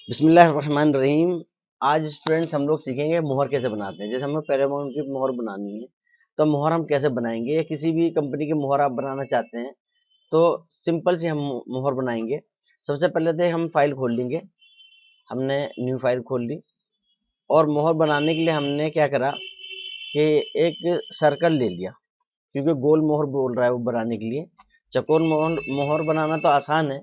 बिस्मिल्लाहिर्रहमानिर्रहीम। आज स्टूडेंट्स हम लोग सीखेंगे मोहर कैसे बनाते हैं। जैसे हमें पैरामाउंट की मोहर बनानी है तो मोहर हम कैसे बनाएंगे, या किसी भी कंपनी की मोहर आप बनाना चाहते हैं तो सिंपल सी हम मोहर बनाएंगे। सबसे पहले तो हम फाइल खोल लेंगे। हमने न्यू फाइल खोल ली और मोहर बनाने के लिए हमने क्या करा कि एक सर्कल ले लिया, क्योंकि गोल मोहर बोल रहा है वो बनाने के लिए। चकोर मोहर मोहर बनाना तो आसान है,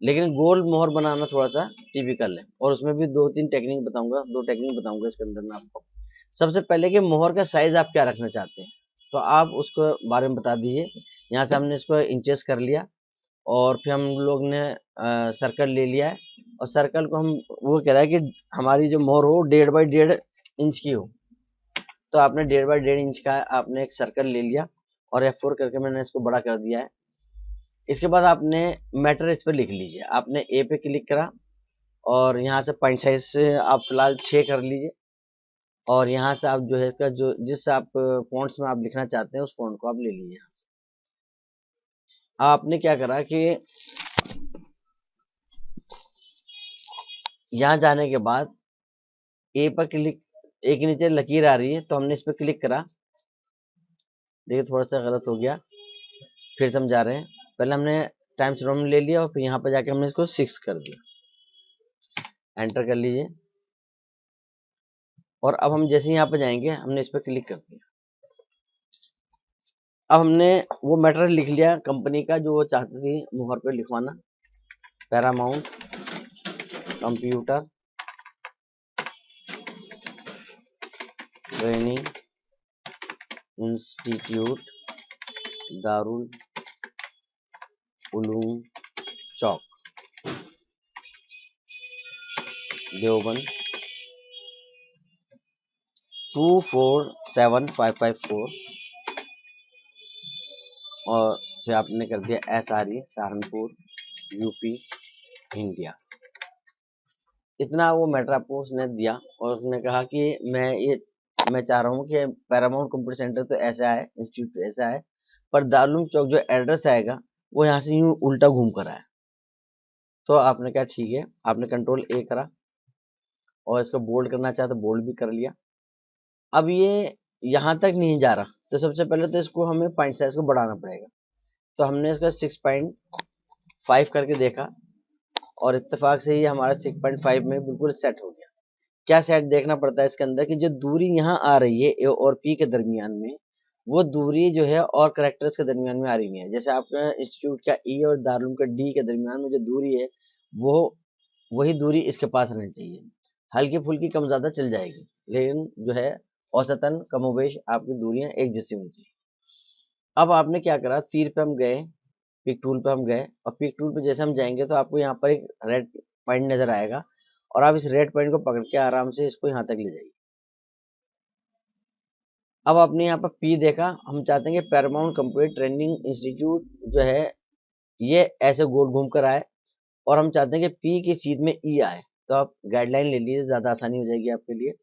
लेकिन गोल मोहर बनाना थोड़ा सा टिपिकल है, और उसमें भी दो टेक्निक बताऊंगा इसके अंदर मैं आपको। सबसे पहले कि मोहर का साइज आप क्या रखना चाहते हैं, तो आप उसको बारे में बता दीजिए। यहाँ से हमने इसको इंचेस कर लिया और फिर हम लोग ने सर्कल ले लिया है, और सर्कल को हम वो कह रहा है कि हमारी जो मोहर हो 1.5 बाई 1.5 इंच की हो। तो आपने 1.5 बाई 1.5 इंच का आपने एक सर्कल ले लिया और F4 करके मैंने इसको बड़ा कर दिया है। इसके बाद आपने मैटर इस पर लिख लीजिए। आपने ए पे क्लिक करा और यहाँ से पॉइंट साइज से आप फिलहाल 6 कर लीजिए, और यहाँ से आप जो है इसका जो जिस आप फॉन्ट्स में आप लिखना चाहते हैं उस फॉन्ट को आप ले लीजिए। यहाँ से आपने क्या करा कि यहाँ जाने के बाद ए पर क्लिक, ए के नीचे लकीर आ रही है तो हमने इस पर क्लिक करा। देखिए थोड़ा सा गलत हो गया, फिर समझा रहे हैं। पहले हमने टाइम्स रोम ले लिया और फिर यहाँ पर जाके हमने इसको 6 कर दिया, एंटर कर लीजिए। और अब हम जैसे यहाँ पे जाएंगे हमने इस पर क्लिक कर दिया। अब हमने वो मैटर लिख लिया कंपनी का जो वो चाहती थी मोहर पे लिखवाना। Paramount Computer Training Institute Darul Uloom Chowk Deoband 247554, और फिर आपने कर दिया SRE सहारनपुर यूपी इंडिया। इतना वो मैटर आपको उसने दिया और उसने कहा कि मैं चाह रहा हूँ कि पैरामाउंट कंप्यूटर सेंटर तो ऐसा है, इंस्टीट्यूट ऐसा है, पर दारुल चौक जो एड्रेस आएगा वो यहाँ से यूं उल्टा घूम कर आया। तो आपने क्या, ठीक है, आपने कंट्रोल A करा और इसको बोल्ड करना चाहे तो बोल्ड भी कर लिया। अब ये यहाँ तक नहीं जा रहा, तो सबसे पहले तो इसको हमें पॉइंट साइज को बढ़ाना पड़ेगा। तो हमने इसका 6.5 करके देखा और इत्तेफाक से ही हमारा 6.5 में बिल्कुल सेट हो गया। क्या सेट देखना पड़ता है इसके अंदर कि जो दूरी यहाँ आ रही है ए और पी के दरमियान में, वो दूरी जो है और करेक्टर्स के दरमियान में आ रही है। जैसे आपका इंस्टीट्यूट का ई और दारुल का डी के दरमियान में जो दूरी है वो वही दूरी इसके पास रहनी चाहिए। हल्की फुल्की कम ज्यादा चल जाएगी, लेकिन जो है औसतन कमोबेश आपकी दूरियां एक जैसी होनी चाहिए। अब आपने क्या करा, तीर पे हम गए, पिक टूल पे हम गए, और पिक टूल पे जैसे हम जाएंगे तो आपको यहाँ पर एक रेड पॉइंट नजर आएगा, और आप इस रेड पॉइंट को पकड़ के आराम से इसको यहाँ तक ले जाइए। अब आपने यहाँ पर पी देखा, हम चाहते हैं कि पैरामाउंट कंप्यूटर ट्रेनिंग इंस्टीट्यूट जो है ये ऐसे गोल घूम कर आए, और हम चाहते हैं कि पी की सीध में ई आए। तो आप गाइडलाइन ले लीजिए, ज्यादा आसानी हो जाएगी आपके लिए।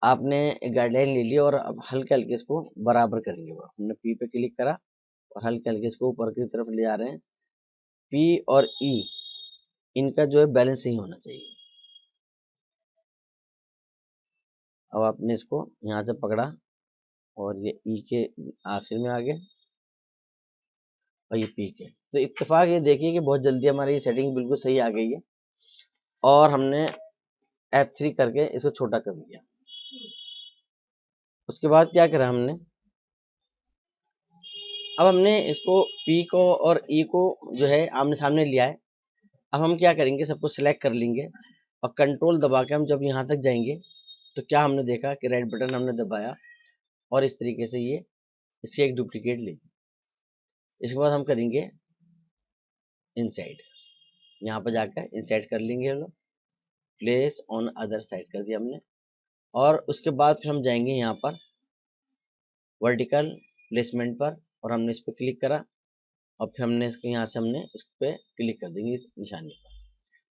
आपने गाइडलाइन ले ली और अब हल्के हल्के इसको बराबर करेंगे। हमने पी पे क्लिक करा और हल्के हल्के इसको ऊपर की तरफ ले आ रहे हैं। पी और ई इनका जो है बैलेंस ही होना चाहिए। अब आपने इसको यहाँ से पकड़ा और ये ई के आखिर में आ गए और ये पी के। तो इत्तेफाक ये देखिए कि बहुत जल्दी हमारी ये सेटिंग बिल्कुल सही आ गई है, और हमने F3 करके इसको छोटा कर दिया। उसके बाद क्या करा हमने, अब हमने इसको P को और E को जो है आमने सामने लिया है। अब हम क्या करेंगे, सबको सिलेक्ट कर लेंगे और कंट्रोल दबा के हम जब यहाँ तक जाएंगे तो क्या हमने देखा कि राइट बटन हमने दबाया और इस तरीके से ये इसकी एक डुप्लीकेट ली। इसके बाद हम करेंगे इनसाइड, यहाँ पर जाकर इनसाइड कर लेंगे हम लोग। प्लेस ऑन अदर साइड कर दिया हमने, और उसके बाद फिर हम जाएंगे यहाँ पर वर्टिकल प्लेसमेंट पर, और हमने इस पर क्लिक करा और फिर हमने इसको यहाँ से हमने इस पर क्लिक कर देंगे इस निशानी पर।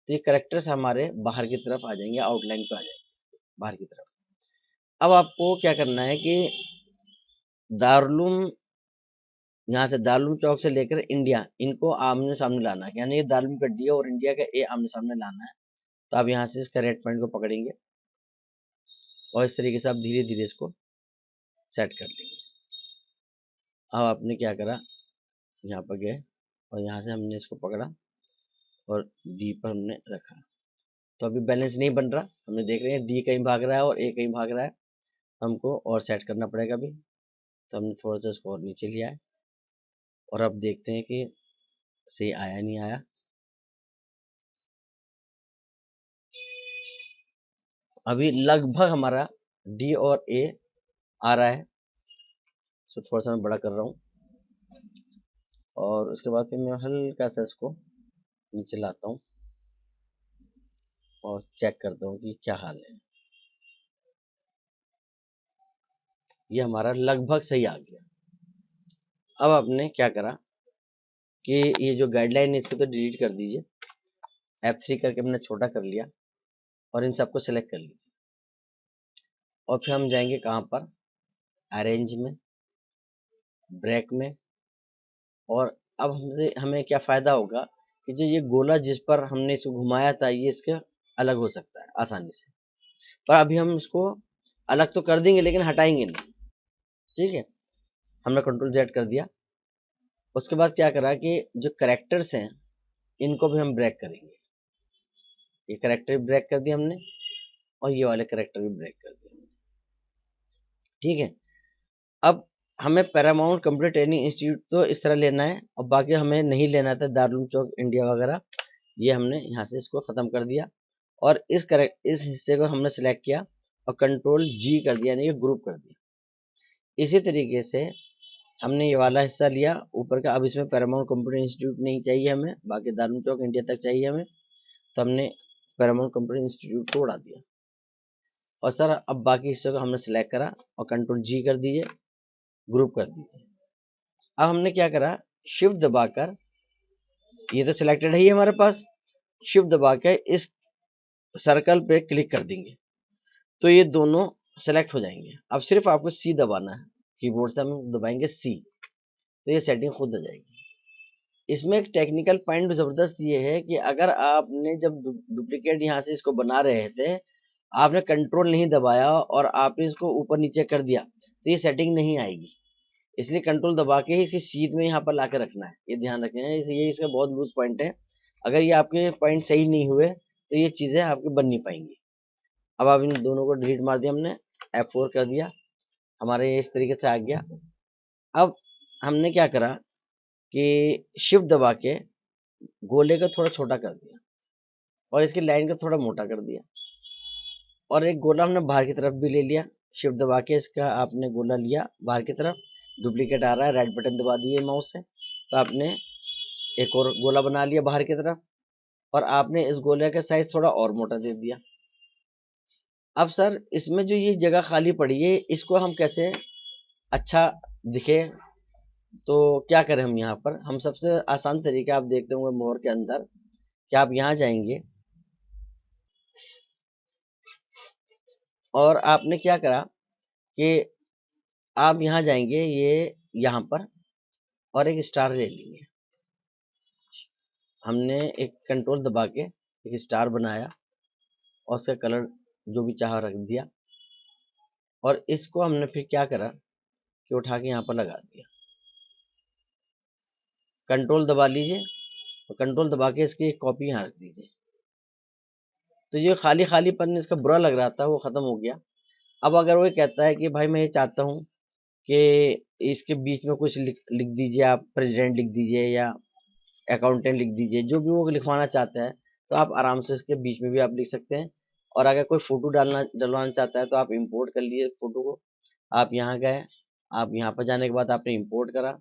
तो ये करेक्टर्स हमारे बाहर की तरफ आ जाएंगे, आउटलाइन पे आ जाएंगे बाहर की तरफ। अब आपको क्या करना है कि दारुल यहाँ से दारुल चौक से लेकर इंडिया, इनको आमने सामने लाना है, यानी ये दारुल का डी और इंडिया का ए आमने सामने लाना है। तो आप यहाँ से इसका रेड पॉइंट को पकड़ेंगे और इस तरीके से आप धीरे धीरे इसको सेट कर लेंगे। अब आपने क्या करा, यहाँ पर गए और यहाँ से हमने इसको पकड़ा और डी पर हमने रखा। तो अभी बैलेंस नहीं बन रहा, हमने देख रहे हैं डी कहीं भाग रहा है और ए कहीं भाग रहा है, हमको और सेट करना पड़ेगा अभी। तो हमने थोड़ा सा इसको और नीचे लिया है और अब देखते हैं कि सही आया नहीं आया। अभी लगभग हमारा डी और ए आ रहा है। सो थोड़ा सा मैं बड़ा कर रहा हूँ और उसके बाद फिर मैं हल्का सा इसको नीचे लाता हूँ और चेक करता हूँ कि क्या हाल है। ये हमारा लगभग सही आ गया। अब आपने क्या करा कि ये जो गाइडलाइन है इसको तो डिलीट कर दीजिए, F3 करके हमने छोटा कर लिया और इन सबको सेलेक्ट कर लिया और फिर हम जाएंगे कहाँ पर, अरेंज में, ब्रेक में। और अब हमसे हमें क्या फ़ायदा होगा कि जो ये गोला जिस पर हमने इसको घुमाया था ये इसके अलग हो सकता है आसानी से, पर अभी हम इसको अलग तो कर देंगे लेकिन हटाएंगे नहीं। ठीक है, हमने कंट्रोल Z कर दिया। उसके बाद क्या करा कि जो करेक्टर्स हैं इनको भी हम ब्रेक करेंगे। ये करेक्टर भी ब्रेक कर दिया हमने और ये वाले करेक्टर भी ब्रेक कर दिया। ठीक है, अब हमें पैरामाउंट कंप्यूटर ट्रेनिंग इंस्टीट्यूट तो इस तरह लेना है और बाकी हमें नहीं लेना था दारुल चौक इंडिया वगैरह। ये हमने यहाँ से इसको ख़त्म कर दिया और इस हिस्से को हमने सेलेक्ट किया और कंट्रोल G कर दिया, यानी कि ग्रुप कर दिया। इसी तरीके से हमने ये वाला हिस्सा लिया ऊपर का। अब इसमें पैरामाउंट कंप्यूटर इंस्टीट्यूट नहीं चाहिए हमें, बाकी दारुल चौक इंडिया तक चाहिए हमें, तो हमने पैरामाउंट कंप्यूटर इंस्टीट्यूट को उड़ा दिया। और सर अब बाकी हिस्से को हमने सेलेक्ट करा और कंट्रोल G कर दीजिए, ग्रुप कर दीजिए। अब हमने क्या करा, शिफ्ट दबाकर, ये तो सिलेक्टेड है ही हमारे पास, शिफ्ट दबा के इस सर्कल पे क्लिक कर देंगे तो ये दोनों सेलेक्ट हो जाएंगे। अब सिर्फ आपको C दबाना है, कीबोर्ड से हम दबाएंगे C तो ये सेटिंग खुद हो जाएगी। इसमें एक टेक्निकल पॉइंट ज़बरदस्त ये है कि अगर आपने जब डुप्लीकेट यहाँ से इसको बना रहे थे, आपने कंट्रोल नहीं दबाया और आपने इसको ऊपर नीचे कर दिया तो ये सेटिंग नहीं आएगी। इसलिए कंट्रोल दबा के ही इसे सीध में यहाँ पर ला के रखना है, ये ध्यान रखना है। ये इसका बहुत लूज पॉइंट है, अगर ये आपके पॉइंट सही नहीं हुए तो ये चीज़ें आपकी बन नहीं पाएंगी। अब आप इन दोनों को डिलीट मार दिया हमने, F4 कर दिया, हमारे ये इस तरीके से आ गया। अब हमने क्या करा कि शिफ्ट दबा के गोले को थोड़ा छोटा कर दिया और इसकी लाइन को थोड़ा मोटा कर दिया और एक गोला हमने बाहर की तरफ भी ले लिया। शिफ्ट दबा के इसका आपने गोला लिया बाहर की तरफ, डुप्लीकेट आ रहा है, राइट बटन दबा दिए माउस से तो आपने एक और गोला बना लिया बाहर की तरफ और आपने इस गोले का साइज थोड़ा और मोटा दे दिया। अब सर इसमें जो ये जगह खाली पड़ी है इसको हम कैसे अच्छा दिखे, तो क्या करें हम यहाँ पर, हम सबसे आसान तरीका आप देखते होंगे मोर के अंदर कि आप यहाँ जाएंगे और आपने क्या करा कि आप यहाँ जाएंगे ये यहाँ पर और एक स्टार ले लेंगे। हमने एक कंट्रोल दबा के एक स्टार बनाया और उसका कलर जो भी चाह रख दिया और इसको हमने फिर क्या करा कि उठा के यहाँ पर लगा दिया। कंट्रोल दबा लीजिए और कंट्रोल दबा के इसकी एक कॉपी यहाँ रख दीजिए। तो ये खाली खालीपन इसका बुरा लग रहा था वो ख़त्म हो गया। अब अगर वो कहता है कि भाई मैं ये चाहता हूँ कि इसके बीच में कुछ लिख दीजिए, आप प्रेसिडेंट लिख दीजिए या अकाउंटेंट लिख दीजिए, जो भी वो लिखवाना चाहता है तो आप आराम से इसके बीच में भी आप लिख सकते हैं। और अगर कोई फ़ोटो डलवाना चाहता है तो आप इंपोर्ट कर लिए फ़ोटो को। आप यहाँ गए, आप यहाँ पर जाने के बाद आपने इंपोर्ट करा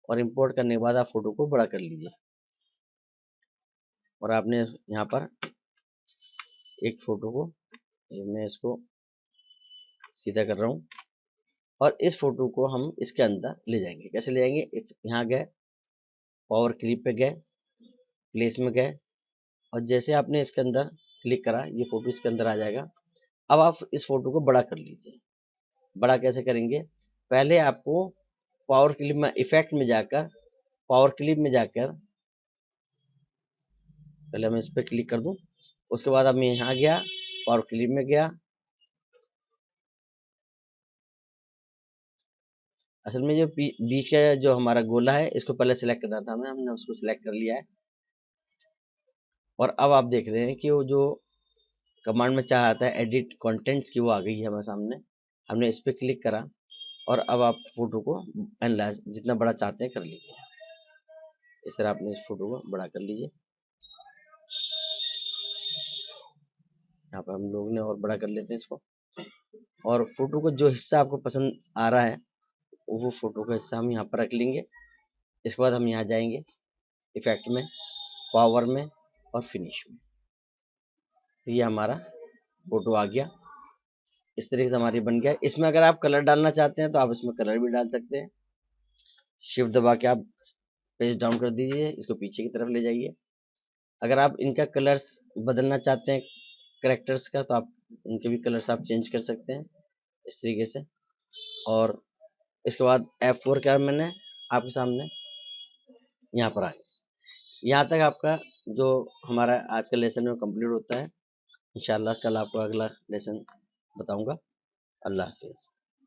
और इंपोर्ट करने के बाद आप फ़ोटो को बड़ा कर लीजिए और आपने यहाँ पर एक फ़ोटो को, मैं इसको सीधा कर रहा हूँ और इस फ़ोटो को हम इसके अंदर ले जाएंगे। कैसे ले जाएंगे, यहाँ गए, पावर क्लिप पे गए, प्लेस में गए और जैसे आपने इसके अंदर क्लिक करा ये फ़ोटो इसके अंदर आ जाएगा। अब आप इस फ़ोटो को बड़ा कर लीजिए। बड़ा कैसे करेंगे, पहले आपको पावर क्लिप में इफेक्ट में जाकर, पावर क्लिप में जाकर पहले मैं इस पर क्लिक कर दूं। उसके बाद अब मैं यहाँ गया, पावर क्लिप में गया। असल में जो बीच का जो हमारा गोला है, इसको पहले सिलेक्ट करना था हमें, हमने उसको सिलेक्ट कर लिया है। और अब आप देख रहे हैं कि वो जो कमांड में चाह आता है एडिट कंटेंट्स की, वो आ गई है हमारे सामने। हमने इस पर क्लिक करा और अब आप फोटो को एनलार्ज जितना बड़ा चाहते हैं कर लीजिए। इस तरह आपने इस फोटो को बड़ा कर लीजिए। यहाँ पर हम लोग ने और बड़ा कर लेते हैं इसको। और फोटो को जो हिस्सा आपको पसंद आ रहा है वो फोटो का हिस्सा हम यहाँ पर रख लेंगे। इसके बाद हम यहाँ जाएंगे इफेक्ट में, पावर में और फिनिश में। तो ये हमारा फोटो आ गया, इस तरीके से हमारी बन गया। इसमें अगर आप कलर डालना चाहते हैं तो आप इसमें कलर भी डाल सकते हैं। शिफ्ट दबा के आप पेज डाउन कर दीजिए, इसको पीछे की तरफ ले जाइए। अगर आप इनका कलर्स बदलना चाहते हैं कैरेक्टर्स का, तो आप इनके भी कलर्स आप चेंज कर सकते हैं इस तरीके से। और इसके बाद F4 क्या मैंने आपके सामने यहाँ पर आ गया। यहाँ तक आपका जो हमारा आज का लेसन में कंप्लीट होता है। इंशाल्लाह कल आपको अगला लेसन बताऊंगा। अल्लाह हाफिज़।